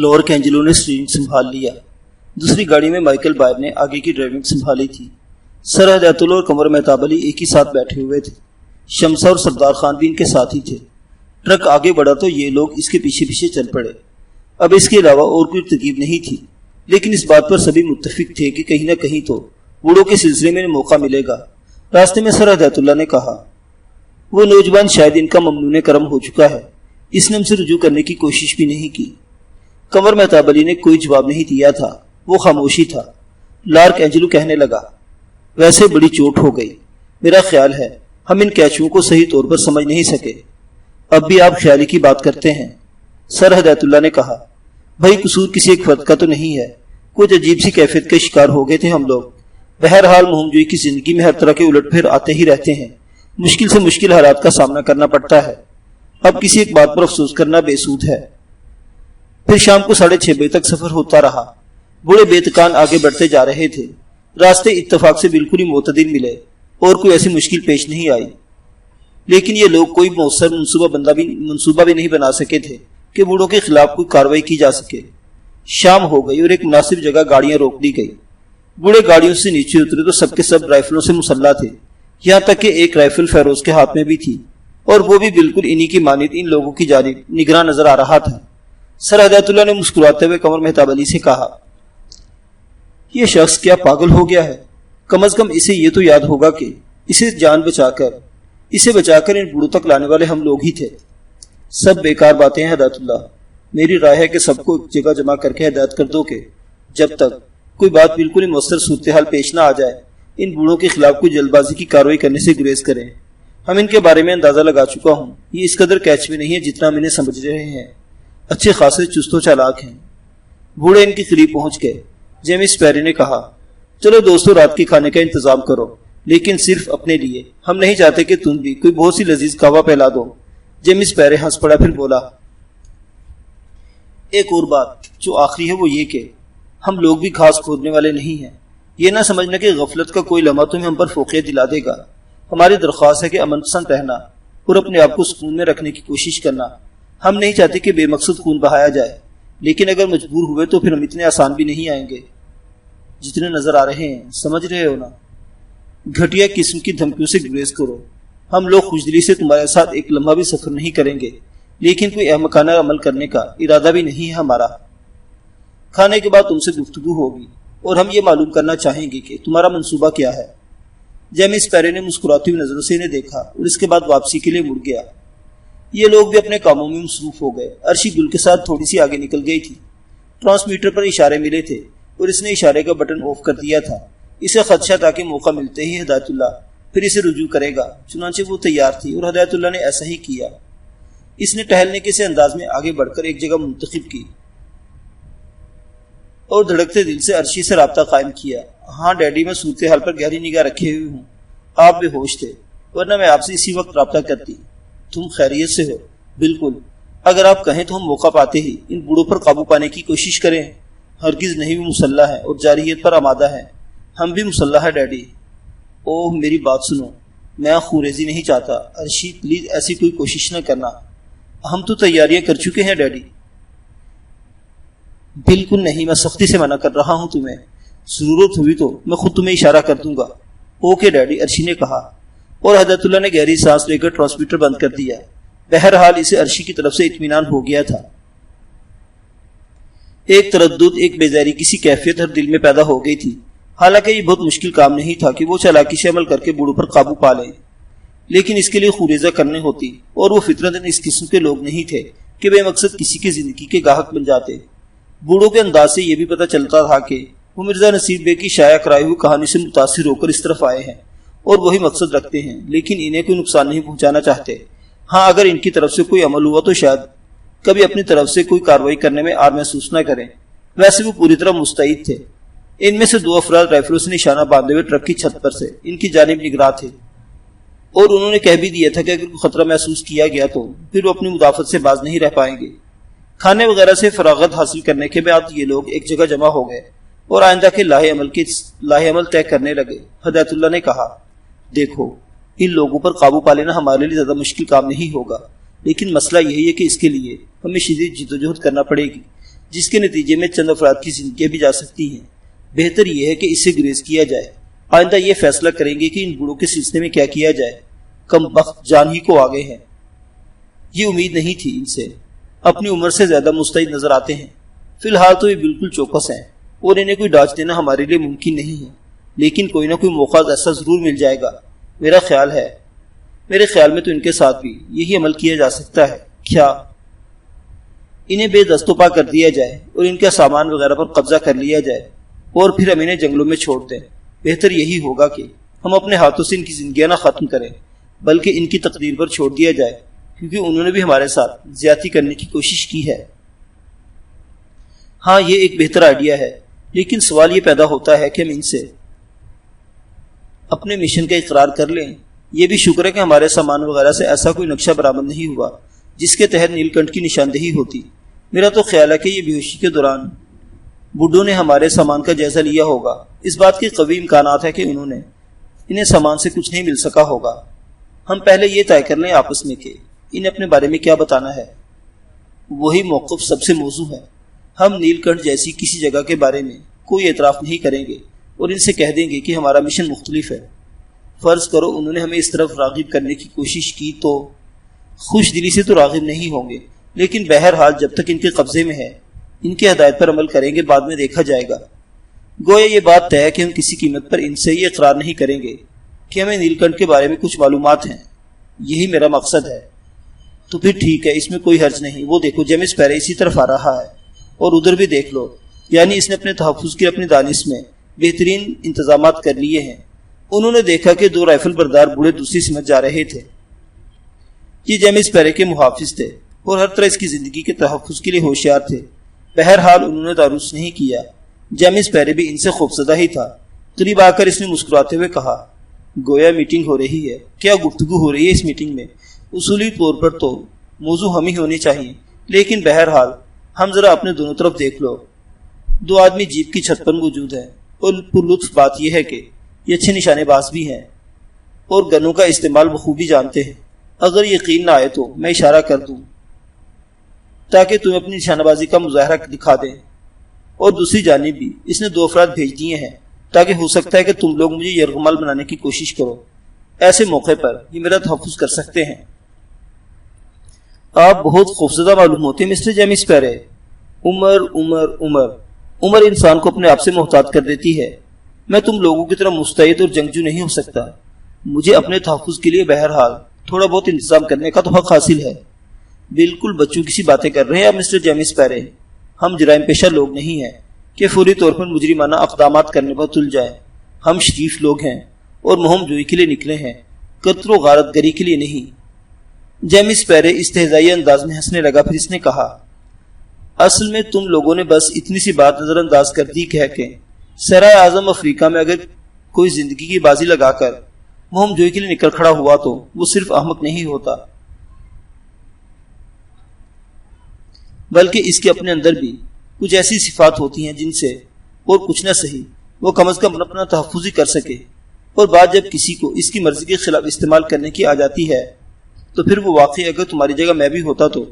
Lark Angelo نے steering سنبھال لیا۔ دوسری گاڑی میں مائیکل بائر نے آگے کی ڈرائیونگ سنبھالی تھی۔ سر ہدایت اللہ اور قمر مہتاب علی ایک ہی ساتھ بیٹھے ہوئے تھے۔ شمسا اور سردار خان بھی ان کے ساتھ ہی تھے۔ ٹرک آگے بڑھا تو یہ لوگ اس کے پیچھے پیچھے چل پڑے۔ اب اس کے علاوہ اور کوئی ترکیب نہیں تھی، لیکن اس بات پر سبھی متفق تھے کہ کہیں نہ کہیں تو بوڑھوں کے سلسلے میں موقع ملے گا۔ راستے میں سر ہدایت اللہ نے کہا، وہ نوجوان شاید ان کا ممنون کرم ہو چکا ہے، اس نے ہم سے رجوع کرنے کی کوشش بھی نہیں کی۔ قمر مہتاب علی نے کوئی جواب نہیں دیا تھا، وہ خاموشی تھا۔ لارک اینجلو کہنے لگا، ویسے بڑی چوٹ ہو گئی، میرا خیال ہے ہم ان کیچوؤں کو صحیح طور پر سمجھ نہیں سکے۔ اب بھی آپ خیالی کی بات کرتے ہیں؟ سر ہدایت اللہ نے کہا، بھائی قصور کسی ایک فرد کا تو نہیں ہے، کچھ عجیب سی کیفیت کے شکار ہو گئے تھے ہم لوگ۔ بہرحال مہم جوئی کی زندگی میں ہر طرح کے الٹ پھیر آتے ہی رہتے ہیں، مشکل سے مشکل حالات کا سامنا کرنا پڑتا ہے۔ اب کسی ایک بات پر افسوس کرنا بے سود ہے۔ پھر شام کو 6:30 بجے تک سفر ہوتا رہا۔ بوڑھے بے تکان آگے بڑھتے جا رہے تھے۔ راستے اتفاق سے بالکل ہی معتدل ملے اور کوئی ایسی مشکل پیش نہیں آئی، لیکن یہ لوگ کوئی مؤثر منصوبہ بھی نہیں بنا سکے تھے کہ بوڑھوں کے خلاف کوئی کارروائی کی جا سکے۔ شام ہو گئی اور ایک مناسب جگہ گاڑیاں روک دی گئی۔ بوڑھے گاڑیوں سے نیچے اترے تو سب کے سب رائفلوں سے مسلح تھے، یہاں تک کہ ایک رائفل فیروز کے ہاتھ میں بھی تھی، اور وہ بھی بالکل انہی کی مانند ان لوگوں کی جانب نگراں نظر آ رہا تھا۔ سر ہدایت اللہ نے مسکراتے ہوئے قمر مہتاب علی سے کہا، یہ شخص کیا پاگل ہو گیا ہے؟ کم از کم اسے یہ تو یاد ہوگا کہ اسے بچا کر ان بوڑھوں تک لانے والے ہم لوگ ہی تھے۔ سب بیکار باتیں ہیں ہدایت اللہ، میری رائے ہے کہ سب کو ایک جگہ جمع کر کے ہدایت کر دو کہ جب تک کوئی بات بالکل ہی مؤثر صورتحال پیش نہ آ جائے، ان بوڑھوں کے خلاف کوئی جلد بازی کی کارروائی کرنے سے گریز کریں۔ ہم ان کے بارے میں اندازہ لگا چکا ہوں، یہ اس قدر کیچ میں نہیں ہے جتنا ہم انہیں سمجھ رہے ہیں، اچھے خاصے چست و چالاک ہیں۔ بوڑھے ان کے قریب پہنچ گئے۔ جیمس پیری نے کہا، چلو دوستو، رات کے کھانے کا انتظام کرو، لیکن صرف اپنے لیے، ہم نہیں چاہتے کہ تم بھی کوئی بہت سی لذیذ قہوہ پہلا دو۔ جیمس پیری ہنس پڑا، پھر بولا، ایک اور بات جو آخری ہے وہ یہ کہ ہم لوگ بھی خاص کھودنے والے نہیں ہیں، یہ نہ سمجھنا کہ غفلت کا کوئی لمحہ تمہیں ہم پر فوقیت دلا دے گا۔ ہماری درخواست ہے کہ امن پسند رہنا اور اپنے آپ کو سکون میں رکھنے کی کوشش کرنا۔ ہم نہیں چاہتے کہ بے مقصد خون بہایا جائے، لیکن اگر مجبور ہوئے تو پھر ہم اتنے آسان بھی نہیں آئیں گے جتنے نظر آ رہے ہیں، سمجھ رہے ہو نا؟ گھٹیا قسم کی دھمکیوں سے گریز کرو۔ ہم لوگ خوشدلی سے تمہارے ساتھ ایک لمحہ بھی سفر نہیں کریں گے، لیکن کوئی احمقانہ عمل کرنے کا ارادہ بھی نہیں ہے ہمارا۔ کھانے کے بعد تم سے گفتگو ہوگی اور ہم یہ معلوم کرنا چاہیں گے کہ تمہارا منصوبہ کیا ہے۔ جیمس پیری نے مسکراتی ہوئی نظروں سے انہیں دیکھا اور اس کے بعد واپسی کے لیے مڑ گیا۔ یہ لوگ بھی اپنے کاموں میں مصروف ہو گئے۔ عرشی گل کے ساتھ تھوڑی سی آگے نکل گئی تھی۔ ٹرانسمیٹر پر اشارے ملے تھے اور اس نے اشارے کا بٹن آف کر دیا تھا۔ اسے خدشہ تھا کہ موقع ملتے ہی ہدایت اللہ پھر اسے رجوع کرے گا، چنانچہ وہ تیار تھی اور ہدایت اللہ نے ایسا ہی کیا۔ اس نے ٹہلنے کے سے انداز میں آگے بڑھ کر ایک جگہ منتخب کی اور دھڑکتے دل سے عرشی سے رابطہ قائم کیا۔ ہاں ڈیڈی، میں صورتحال پر گہری نگاہ رکھے ہوئے ہوں، آپ بے ہوش تھے، ورنہ میں آپ سے اسی وقت رابطہ کرتی۔ تم خیریت سے ہو؟ بالکل، اگر آپ کہیں تو ہم موقع پاتے ہی ان بوڑھوں پر قابو پانے کی کوشش کریں۔ ہرگز نہیں، بھی مسلح ہے اور جارحیت پر آمادہ ہے۔ ہم بھی مسلح ہے ڈیڈی۔ اوہ میری بات سنو، میں خوریزی نہیں چاہتا۔ عرشی پلیز ایسی کوئی کوشش نہ کرنا، ہم تو تیاریاں کر چکے ہیں ڈیڈی۔ بالکل نہیں، میں سختی سے منع کر رہا ہوں تمہیں۔ ضرورت ہوئی تو میں خود تمہیں اشارہ کر دوں گا۔ اوکے ڈیڈی، عرشی نے کہا، اور ہدایت اللہ نے گہری سانس لے کر ٹرانسمیٹر بند کر دیا۔ بہرحال اسے عرشی کی طرف سے اطمینان ہو گیا تھا۔ ایک تردد، ایک بیزاری کسی کیفیت ہر دل میں پیدا ہو گئی تھی۔ حالانکہ یہ بہت مشکل کام نہیں تھا کہ وہ چالاکی سے عمل کر کے بوڑھوں پر قابو پا لیں، لیکن اس کے لیے خوریزہ کرنی ہوتی، اور وہ فطرتاً اس قسم کے لوگ نہیں تھے کہ بے مقصد کسی کی زندگی کے گاہک بن جاتے۔ بوڑھوں کے انداز سے یہ بھی پتہ چلتا تھا کہ وہ مرزا نصیر بے کی شائع کرائی ہوئی کہانی سے متاثر ہو کر اس طرف آئے ہیں اور وہی مقصد رکھتے ہیں، لیکن انہیں کوئی نقصان نہیں پہنچانا چاہتے۔ ہاں اگر ان کی طرف سے کوئی عمل ہوا تو شاید کبھی اپنی طرف سے کوئی کارروائی کرنے میں آر محسوس نہ کریں۔ ویسے وہ پوری طرح مستعد تھے۔ ان میں سے 2 افراد رائفلوں سے نشانہ باندھے ہوئے ٹرک کی چھت پر سے ان کی جانب نگراں تھے، اور انہوں نے کہہ بھی دیا تھا کہ اگر کوئی خطرہ محسوس کیا گیا تو پھر وہ اپنی مدافعت سے باز نہیں رہ پائیں گے۔ کھانے وغیرہ سے فراغت حاصل کرنے کے بعد یہ لوگ ایک جگہ جمع ہو گئے اور آئندہ کے لاہ عمل طے کرنے لگے۔ ہدایت اللہ نے کہا، دیکھو، ان لوگوں پر قابو پا لینا ہمارے لیے زیادہ مشکل کام نہیں ہوگا، لیکن مسئلہ یہی ہے کہ اس کے لیے ہمیں شدید جدوجہد کرنا پڑے گی۔ جس کے نتیجے میں چند افراد کی زندگیاں بھی جا سکتی ہیں۔ بہتر یہ ہے کہ اس سے گریز کیا جائے۔ آئندہ یہ فیصلہ کریں گے کہ ان بوڑھوں کے سلسلے میں کیا کیا جائے۔ کم بخت جان ہی کو آگے ہیں۔ یہ امید نہیں تھی ان سے۔ اپنی عمر سے زیادہ مستعد نظر آتے ہیں۔ فی الحال تو یہ بالکل چوکس ہیں اور انہیں کوئی ڈانٹ دینا ہمارے لیے ممکن نہیں ہے، لیکن کوئی نہ کوئی موقع ایسا ضرور مل جائے گا۔ میرے خیال میں تو ان کے ساتھ بھی یہی عمل کیا جا سکتا ہے۔ کیا انہیں بے دست و پا کر دیا جائے اور ان کا سامان وغیرہ پر قبضہ کر لیا جائے اور پھر ہم انہیں جنگلوں میں چھوڑ دیں؟ بہتر یہی ہوگا کہ ہم اپنے ہاتھوں سے ان کی زندگیاں نہ ختم کریں، بلکہ ان کی تقدیر پر چھوڑ دیا جائے، کیونکہ انہوں نے بھی ہمارے ساتھ زیادتی کرنے کی کوشش کی ہے۔ ہاں، یہ ایک بہتر آئیڈیا ہے، لیکن سوال یہ پیدا ہوتا ہے کہ ہم ان سے اپنے مشن کا اقرار کر لیں۔ یہ بھی شکر ہے کہ ہمارے سامان وغیرہ سے ایسا کوئی نقشہ برآمد نہیں ہوا جس کے تحت نیل کنٹھ کی نشاندہی ہوتی۔ میرا تو خیال ہے کہ یہ بے ہوشی کے دوران بڈھوں نے ہمارے سامان کا جائزہ لیا ہوگا۔ اس بات کے قوی امکانات ہے کہ انہیں سامان سے کچھ نہیں مل سکا ہوگا۔ ہم پہلے یہ طے کر لیں آپس میں کہ انہیں اپنے بارے میں کیا بتانا ہے۔ وہی موقف سب سے موزوں ہے۔ ہم نیل کنٹھ جیسی کسی جگہ کے بارے میں کوئی اعتراف نہیں کریں گے اور ان سے کہہ دیں گے کہ ہمارا مشن مختلف ہے۔ فرض کرو انہوں نے ہمیں اس طرف راغب کرنے کی کوشش کی تو خوش دلی سے تو راغب نہیں ہوں گے، لیکن بہرحال جب تک ان کے قبضے میں ہے ان کی ہدایت پر عمل کریں گے، بعد میں دیکھا جائے گا۔ گویا یہ بات طے ہے کہ ہم کسی قیمت پر ان سے یہ اقرار نہیں کریں گے کہ ہمیں نیل کنٹھ کے بارے میں کچھ معلومات ہیں۔ یہی میرا مقصد ہے۔ تو پھر ٹھیک ہے، اس میں کوئی حرج نہیں۔ وہ دیکھو جیمس پیرے اسی طرف آ رہا ہے، اور ادھر بھی دیکھ لو۔ یعنی اس نے اپنے تحفظ کے اپنی دانش میں بہترین انتظامات کر لیے ہیں۔ انہوں نے دیکھا کہ دو رائفل بردار بوڑھے دوسری سمت جا رہے تھے۔ یہ جیمس پیرے کے محافظ تھے اور ہر طرح اس کی زندگی کے تحفظ کے لیے ہوشیار تھے۔ بہرحال انہوں نے تعارف نہیں کیا۔ جیمس پیرے بھی ان سے خوفزدہ ہی تھا۔ قریب آ کر اس نے مسکراتے ہوئے کہا، گویا میٹنگ ہو رہی ہے۔ کیا گفتگو ہو رہی ہے اس میٹنگ میں؟ اصولی طور پر تو موضوع ہم ہی ہونے چاہیے، لیکن بہرحال ہم ذرا اپنے دونوں طرف دیکھ لو۔ دو آدمی جیپ کی چھت پر موجود ہیں، اور پرلطف بات یہ ہے کہ یہ اچھے نشانے باز بھی ہیں اور گنوں کا استعمال بخوبی جانتے ہیں۔ اگر یقین نہ آئے تو میں اشارہ کر دوں تاکہ تمہیں اپنی نشانہ بازی کا مظاہرہ دکھا دیں۔ اور دوسری جانب بھی اس نے 2 افراد بھیج دیے ہیں تاکہ ہو سکتا ہے کہ تم لوگ مجھے یرغمال بنانے کی کوشش کرو۔ ایسے موقع پر یہ میرا تحفظ کر سکتے ہیں۔ آپ بہت خوفزدہ معلوم ہوتے ہیں مسٹر جیمس پیرے۔ عمر انسان کو اپنے آپ سے محتاط کر دیتی ہے۔ میں تم لوگوں کی طرح مستعد اور جنگجو نہیں ہو سکتا۔ مجھے اپنے تحفظ کے لیے بہرحال تھوڑا بہت انتظام کرنے کا تو حق حاصل ہے۔ بالکل بچوں کی سی باتیں کر رہے ہیں آپ مسٹر جیمس پیرے۔ ہم جرائم پیشہ لوگ نہیں ہیں کہ فوری طور پر مجرمانہ اقدامات کرنے پر تل جائیں۔ ہم شریف لوگ ہیں اور مہم جوئی کے لیے نکلے ہیں، قتل و غارت گری کے لیے نہیں۔ جیمس پیرے استہزائی انداز میں ہنسنے لگا، پھر اس نے کہا، اصل میں تم لوگوں نے بس اتنی سی بات نظر انداز کر دی کہ صحرائے اعظم افریقہ میں اگر کوئی زندگی کی بازی لگا کر مہم جوئی کے لیے نکل کھڑا ہوا تو وہ صرف احمق نہیں ہوتا، بلکہ اس کے اپنے اندر بھی کچھ ایسی صفات ہوتی ہیں جن سے اور کچھ نہ صحیح وہ کم از کم اپنا تحفظ ہی کر سکے۔ اور بات جب کسی کو اس کی مرضی کے خلاف استعمال کرنے کی آ جاتی ہے تو پھر وہ واقعی اگر تمہاری جگہ میں بھی ہوتا تو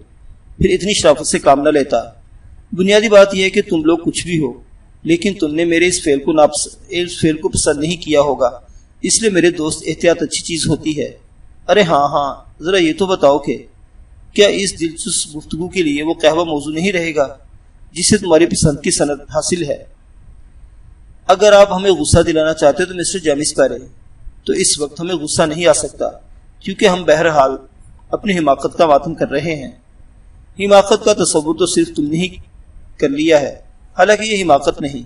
پھر اتنی شرافت سے کام نہ لیتا۔ بنیادی بات یہ ہے کہ تم لوگ کچھ بھی ہو، لیکن تم نے میرے اس فعل کو پسند نہیں کیا ہوگا، اس لیے میرے دوست احتیاط اچھی چیز ہوتی ہے۔ ارے ہاں، ذرا یہ تو بتاؤ کہ کیا اس دلچسپ گفتگو کے لیے وہ قہوہ موضوع نہیں رہے گا جسے تمہاری پسند کی سند حاصل ہے؟ اگر آپ ہمیں غصہ دلانا چاہتے تو مسٹر جیمس پیرے، تو اس وقت ہمیں غصہ نہیں آ سکتا، کیونکہ ہم بہرحال اپنی حماقت کا ماتم کر رہے ہیں۔ حماقت کا تصور تو صرف تم نے ہی کر لیا ہے، حالانکہ یہ حماقت نہیں۔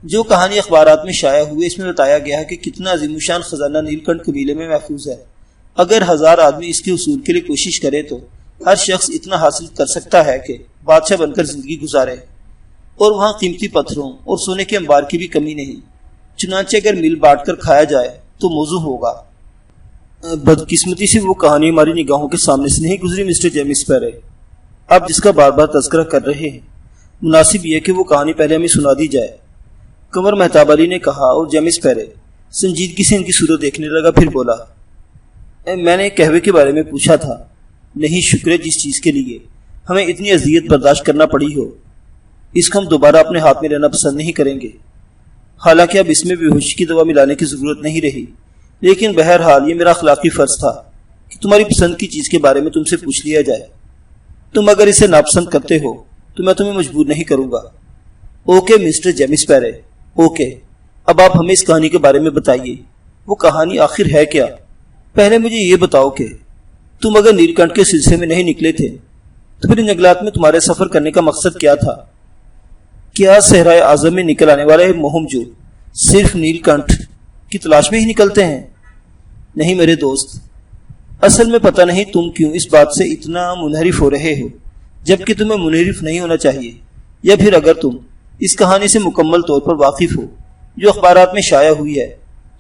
جو کہانی اخبارات میں شائع ہوئی اس میں بتایا گیا ہے کہ کتنا عظیم الشان خزانہ نیل کنٹھ قبیلے میں محفوظ ہے۔ اگر 1000 آدمی اس کے حصول کے لیے کوشش کرے تو ہر شخص اتنا حاصل کر سکتا ہے کہ بادشاہ بن کر زندگی گزارے، اور وہاں قیمتی پتھروں اور سونے کے انبار کی بھی کمی نہیں۔ چنانچہ اگر مل بانٹ کر کھایا جائے تو موضوع ہوگا۔ بدقسمتی سے وہ کہانی ہماری نگاہوں کے سامنے سے نہیں گزری مسٹر جیمس پیرے۔ آپ جس کا بار بار تذکرہ کر رہے ہیں، مناسب یہ کہ وہ کہانی پہلے ہمیں سنا دی جائے، قمر مہتاب علی نے کہا، اور جیمس پیرے سنجیدگی سے ان کی صورت دیکھنے لگا، پھر بولا، میں نے قہوے کے بارے میں پوچھا تھا۔ نہیں، شکر ہے جس چیز کے لیے۔ ہمیں اتنی اذیت برداشت کرنا پڑی ہو، اس کو ہم دوبارہ اپنے ہاتھ میں لینا پسند نہیں کریں گے۔ حالانکہ اب اس میں بے ہوشی کی دوا ملانے کی ضرورت نہیں رہی، لیکن بہرحال یہ میرا اخلاقی فرض تھا کہ تمہاری پسند کی چیز کے بارے میں تم سے پوچھ لیا جائے۔ تم اگر اسے ناپسند کرتے ہو تو میں تمہیں مجبور نہیں کروں گا۔ اوکے مسٹر جیمس پیرے، اوکے، اب آپ ہمیں اس کہانی کے بارے میں بتائیے۔ وہ کہانی آخر ہے کیا؟ پہلے مجھے یہ بتاؤ کہ تم اگر نیل کنٹھ کے سلسلے میں نہیں نکلے تھے تو پھر جنگلات میں تمہارے سفر کرنے کا مقصد کیا تھا؟ کیا صحرائے اعظم میں نکل آنے والے مہم جو صرف نیل کنٹھ کی تلاش میں ہی نکلتے ہیں؟ نہیں میرے دوست، اصل میں پتہ نہیں تم کیوں اس بات سے اتنا منحرف ہو رہے ہو، جبکہ تمہیں منحرف نہیں ہونا چاہیے، یا پھر اگر تم اس کہانی سے مکمل طور پر واقف ہو جو اخبارات میں شائع ہوئی ہے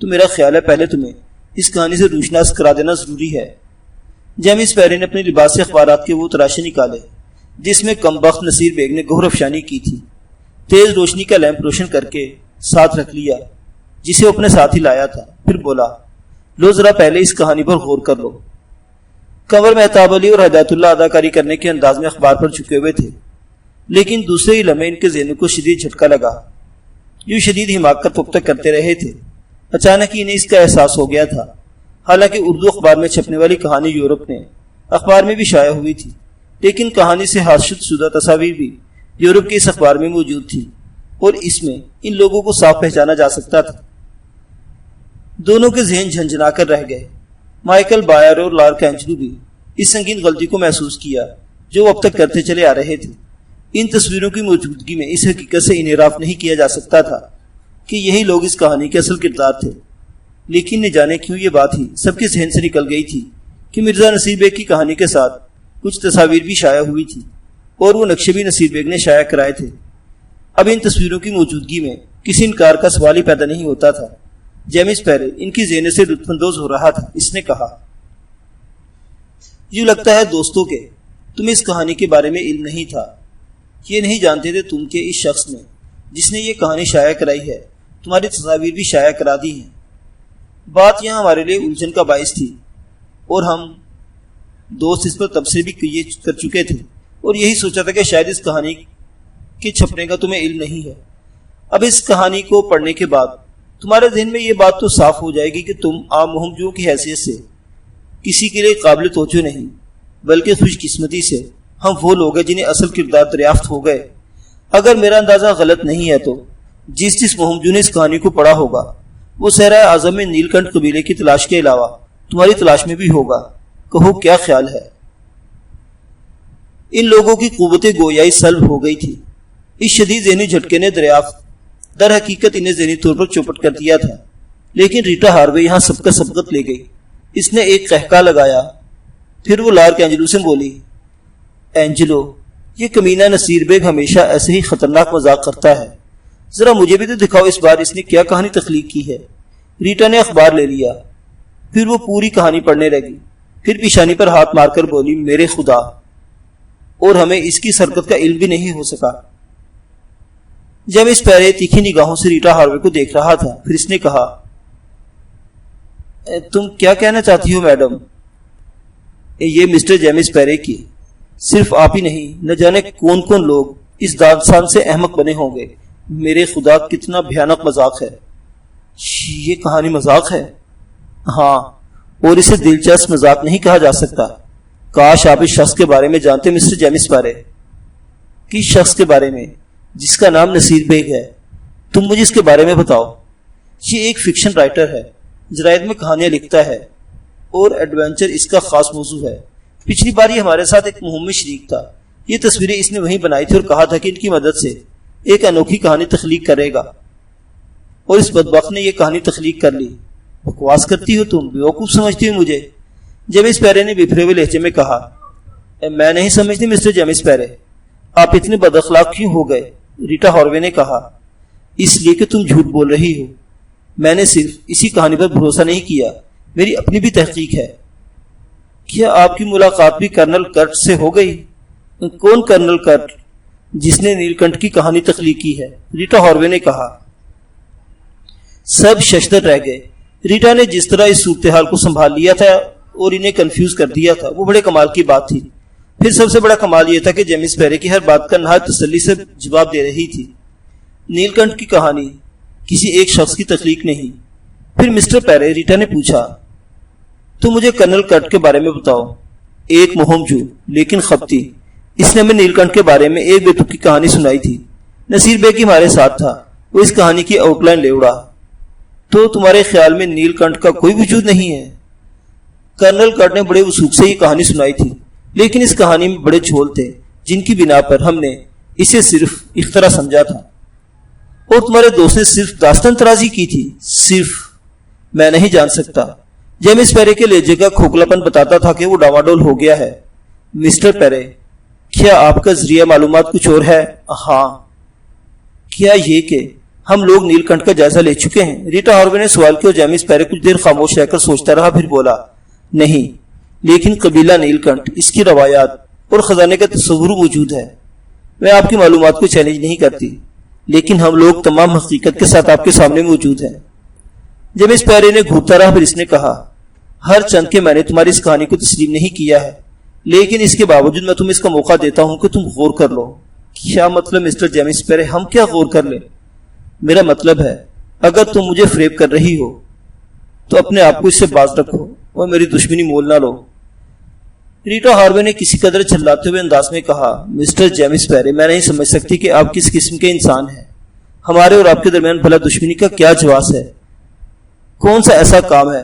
تو میرا خیال ہے پہلے تمہیں اس کہانی سے روشناس کرا دینا ضروری ہے۔ جیمس پیرے نے اپنے لباس سے اخبارات کے وہ تراشے نکالے جس میں کم بخت نصیر بیگ نے گہر افشانی کی تھی، تیز روشنی کا لیمپ روشن کر کے ساتھ رکھ لیا جسے وہ اپنے ساتھ ہی لایا تھا، پھر بولا، لو ذرا پہلے اس کہانی پر غور کر لو۔ کنور مہتاب علی اور ہدایت اللہ اداکاری کرنے کے انداز میں اخبار پر چھپے ہوئے تھے، لیکن دوسرے ہی لمحے ان کے ذہنوں کو شدید جھٹکا لگا۔ یوں شدید حماقت پختہ کرتے رہے تھے، اچانک ہی انہیں اس کا احساس ہو گیا تھا۔ حالانکہ اردو اخبار میں چھپنے والی کہانی یورپ میں اخبار میں بھی شائع ہوئی تھی، لیکن کہانی سے حاصل شدہ تصاویر بھی یورپ کے اس اخبار میں موجود تھی، اور اس میں ان لوگوں کو صاف پہچانا جا سکتا تھا۔ دونوں کے ذہن جھنجھنا کر رہ گئے۔ مائیکل بائر اور لارک اینجلو بھی اس سنگین غلطی کو محسوس کیا جو وہ اب تک کرتے چلے آ رہے تھے۔ ان تصویروں کی موجودگی میں اس حقیقت سے انحراف نہیں کیا جا سکتا تھا کہ یہی لوگ اس کہانی کے اصل کردار تھے، لیکن نہ جانے کیوں یہ بات ہی سب کے ذہن سے نکل گئی تھی کہ مرزا نصیر بیگ کی کہانی کے ساتھ کچھ تصاویر بھی شائع ہوئی تھی، اور وہ نقشے بھی نصیر بیگ نے شائع کرائے تھے۔ اب ان تصویروں کی موجودگی میں کسی انکار کا سوال ہی پیدا نہیں ہوتا تھا۔ جیمس پیرے ان کی ذہن سے لطف اندوز ہو رہا تھا۔ اس نے کہا، یوں لگتا ہے دوستوں کہ تمہیں اس کہانی کے بارے میں علم نہیں تھا، یہ نہیں جانتے تھے تم کہ اس شخص نے جس نے یہ کہانی شائع کرائی ہے تمہاری تصاویر بھی شائع کرا دی ہیں۔ بات یہاں ہمارے لیے الجھن کا باعث تھی، اور ہم دوست اس پر تبصرے بھی کر چکے تھے، اور یہی سوچا تھا کہ شاید اس کہانی کے چھپنے کا تمہیں علم نہیں ہے۔ اب اس کہانی کو پڑھنے کے بعد تمہارے ذہن میں یہ بات تو صاف ہو جائے گی کہ تم عام مہمجوں کی حیثیت سے کسی کے لیے قابل توجہ نہیں، بلکہ خوش قسمتی سے ہم وہ لوگ ہیں جنہیں اصل کردار دریافت ہو گئے۔ اگر میرا اندازہ غلط نہیں ہے تو جس مہمجو نے اس کہانی کو پڑھا ہوگا وہ صحرائے اعظم میں نیل کنٹھ قبیلے کی تلاش کے علاوہ تمہاری تلاش میں بھی ہوگا۔ کہو کیا خیال ہے؟ ان لوگوں کی قوت گویائی سلب ہو گئی تھی۔ اس شدید ذہنی جھٹکے نے دریافت در حقیقت انہیں ذہنی طور پر چوپٹ کر دیا تھا، لیکن ریٹا ہاروے یہاں سب کا سبقت لے گئی۔ اس نے ایک قہقہ لگایا، پھر وہ لارک اینجلو سے بولی، اینجلو، یہ کمینہ نصیر بیگ ہمیشہ ایسے ہی خطرناک مذاق کرتا ہے، ذرا مجھے بھی تو دکھاؤ اس بار اس نے کیا کہانی تخلیق کی ہے۔ ریٹا نے اخبار لے لیا، پھر وہ پوری کہانی پڑھنے لگی، پھر پیشانی پر ہاتھ مار کر بولی، میرے خدا، اور ہمیں اس کی سرکت کا علم بھی نہیں ہو سکا۔ جیمس پیرے تیکھی نگاہوں سے ریٹا ہاروے کو دیکھ رہا تھا، پھر اس نے کہا، تم کیا کہنا چاہتی ہو میڈم؟ یہ مسٹر جیمس پیرے کی صرف آپ ہی نہیں، نہ جانے کون کون لوگ اس داستان سے احمق بنے ہوں گے۔ میرے خدا، کتنا بھیانک مذاق ہے۔ یہ کہانی مذاق ہے؟ ہاں، اور اسے دلچسپ مذاق نہیں کہا جا سکتا۔ کاش آپ اس شخص کے بارے میں جانتے مسٹر جیمس پیرے، کس شخص کے بارے میں جس کا نام نصیر بیگ ہے۔ تم مجھے اس کے بارے میں بتاؤ۔ یہ ایک فکشن رائٹر ہے، جرائد میں کہانیاں لکھتا ہے، اور ایڈونچر اس کا خاص موضوع ہے۔ پچھلی بار یہ ہمارے ساتھ ایک مہم میں شریک تھا۔ یہ تصویریں اس نے وہیں بنائی تھی اور کہا تھا کہ ان کی مدد سے ایک انوکھی کہانی تخلیق کرے گا، اور اس بدبخت نے یہ کہانی تخلیق کر لی۔ بکواس کرتی ہو تم، بیوقوف سمجھتی ہو مجھے؟ جیمس پیرے نے بفرے ہوئے لہجے میں کہا۔ میں نہیں سمجھتی مسٹر جیمس پیرے، آپ اتنے بد اخلاق کیوں ہو گئے؟ ریٹا ہاروے نے کہا۔ اس لیے کہ تم جھوٹ بول رہی ہو۔ میں نے صرف اسی کہانی پر بھروسہ نہیں کیا، میری اپنی بھی تحقیق ہے۔ کیا آپ کی ملاقات بھی کرنل کرٹ سے ہو گئی؟ کون کرنل کرٹ؟ جس نے نیل کنٹھ کی کہانی تخلیق کی ہے، ریٹا ہاروے نے کہا۔ سب ششدر رہ گئے۔ ریٹا نے جس طرح اس صورتحال کو سنبھال لیا تھا اور انہیں کنفیوز کر دیا تھا وہ بڑے کمال کی بات تھی۔ پھر سب سے بڑا کمال یہ تھا کہ جیمس پیرے کی ہر بات کا نہایت تسلی سے جواب دے رہی تھی۔ نیل کنٹھ کی کہانی کسی ایک شخص کی تخلیق نہیں۔ پھر مسٹر پیرے، ریٹا نے پوچھا، تو مجھے کرنل کٹ کے بارے میں بتاؤ۔ ایک مہم جو لیکن خپتی، اس نے ہمیں نیل کنٹھ کے بارے میں ایک بے تک کی کہانی سنائی تھی۔ نصیر بے کی ہمارے ساتھ تھا، وہ اس کہانی کی آؤٹ لائن لے اڑا۔ تو تمہارے خیال میں نیل کنٹھ کا کوئی وجود نہیں ہے؟ کرنل کٹ نے بڑے وثوق سے یہ کہانی سنائی تھی، لیکن اس کہانی میں بڑے جھول تھے جن کی بنا پر ہم نے اسے صرف اختراع سمجھا تھا، اور تمہارے دوست نے صرف داستان ترازی کی تھی۔ صرف میں نہیں جان سکتا۔ جیمس پیرے کے لہجے کا کھوکھلا پن بتاتا تھا کہ وہ ڈاواڈول ہو گیا ہے۔ مسٹر پیرے، کیا آپ کا ذریعہ معلومات کچھ اور ہے؟ ہاں۔ کیا یہ کہ ہم لوگ نیل کنٹھ کا جائزہ لے چکے ہیں؟ ریٹا ہاروے نے سوال کیا اور جیمس پیرے کچھ دیر خاموش رہ کر سوچتا رہا، پھر بولا، نہیں، لیکن قبیلہ نیل کنٹھ، اس کی روایات اور خزانے کا تصور موجود ہے۔ میں آپ کی معلومات کو چیلنج نہیں کرتی، لیکن ہم لوگ تمام حقیقت کے ساتھ آپ کے سامنے موجود ہیں۔ جیمس پیرے نے گھومتا رہا، پھر اس نے کہا، ہر چند کہ میں نے تمہاری اس کہانی کو تسلیم نہیں کیا ہے، لیکن اس کے باوجود میں تمہیں اس کا موقع دیتا ہوں کہ تم غور کر لو۔ کیا مطلب مسٹر جیمس پیرے؟ ہم کیا غور کر لیں؟ میرا مطلب ہے، اگر تم مجھے فریب کر رہی ہو تو اپنے آپ کو اس سے باز رکھو اور میری دشمنی مول نہ لو۔ ریٹا ہاروے نے کسی قدر چلاتے ہوئے انداز میں کہا، مسٹر جیمس پیرے، میں نہیں سمجھ سکتی کہ آپ کس قسم کے انسان ہیں۔ ہمارے اور آپ کے درمیان بھلا دشمنی کا کیا جواز ہے؟ کون سا ایسا کام ہے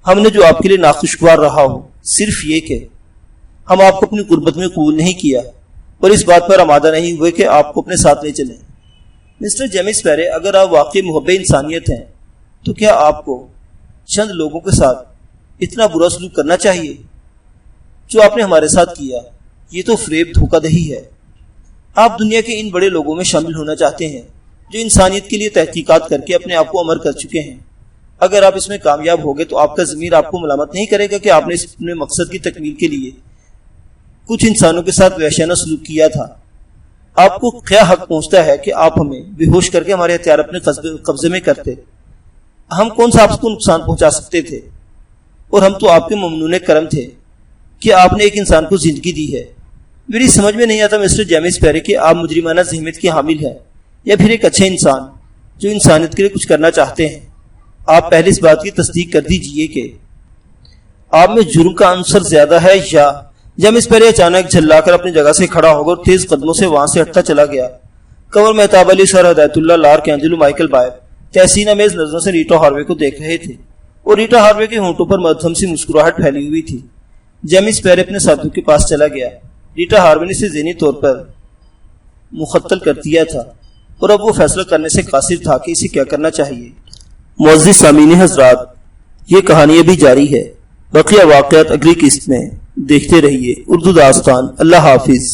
ہم نے جو آپ کے لیے ناخوشگوار رہا ہو؟ صرف یہ کہ ہم آپ کو اپنی قربت میں قبول نہیں کیا اور اس بات پر آمادہ نہیں ہوئے کہ آپ کو اپنے ساتھ لے چلیں۔ مسٹر جیمس پیرے، اگر آپ واقعی محب انسانیت ہیں تو کیا آپ کو چند لوگوں کے ساتھ اتنا برا سلوک کرنا چاہیے جو آپ نے ہمارے ساتھ کیا؟ یہ تو فریب، دھوکہ دہی ہے۔ آپ دنیا کے ان بڑے لوگوں میں شامل ہونا چاہتے ہیں جو انسانیت کے لیے تحقیقات کر کے اپنے آپ کو امر کر چکے ہیں۔ اگر آپ اس میں کامیاب ہوگے تو آپ کا ضمیر آپ کو ملامت نہیں کرے گا کہ آپ نے اپنے مقصد کی تکمیل کے لیے کچھ انسانوں کے ساتھ وحشیانہ سلوک کیا تھا۔ آپ کو کیا حق پہنچتا ہے کہ آپ ہمیں بے ہوش کر کے ہمارے ہتھیار اپنے قبضے میں کرتے؟ ہم کون سا آپ کو نقصان پہنچا سکتے تھے؟ اور ہم تو آپ کے ممنون کرم تھے کہ آپ نے ایک انسان کو زندگی دی ہے۔ میری سمجھ میں نہیں آتا مسٹر جیمس پیرے کہ آپ مجرمانہ ذہنیت کے حامل ہیں یا پھر ایک اچھے انسان جو انسانیت کے لیے کچھ کرنا چاہتے ہیں۔ آپ پہلے اس بات کی تصدیق کر دیجئے کہ آپ میں جرم کا عنصر زیادہ ہے یا؟ جیمس پیرے اچانک جھلا کر اپنی جگہ سے کھڑا ہو گیا اور تیز قدموں سے وہاں سے ہٹتا چلا گیا۔ کنور مہتاب علی، سر ہدایت اللہ، لارک اینجلو، مائیکل بائر تحسین امیز نظروں سے ریٹا ہاروے کو دیکھ رہے تھے اور ریٹا ہاروے کے ہونٹوں پر مدھم سی مسکراہٹ پھیلی ہوئی تھی۔ جیمس پیرے اپنے ساتھیوں کے پاس چلا گیا۔ ریٹا ہاروے نے اسے ذہنی طور پر مختل کر دیا تھا اور اب وہ فیصلہ کرنے سے قاصر تھا کہ اسے کیا کرنا چاہیے۔ معزز سامعین حضرات، یہ کہانی ابھی جاری ہے، بقیہ واقعات اگلی قسط میں دیکھتے رہیے۔ اردو داستان۔ اللہ حافظ۔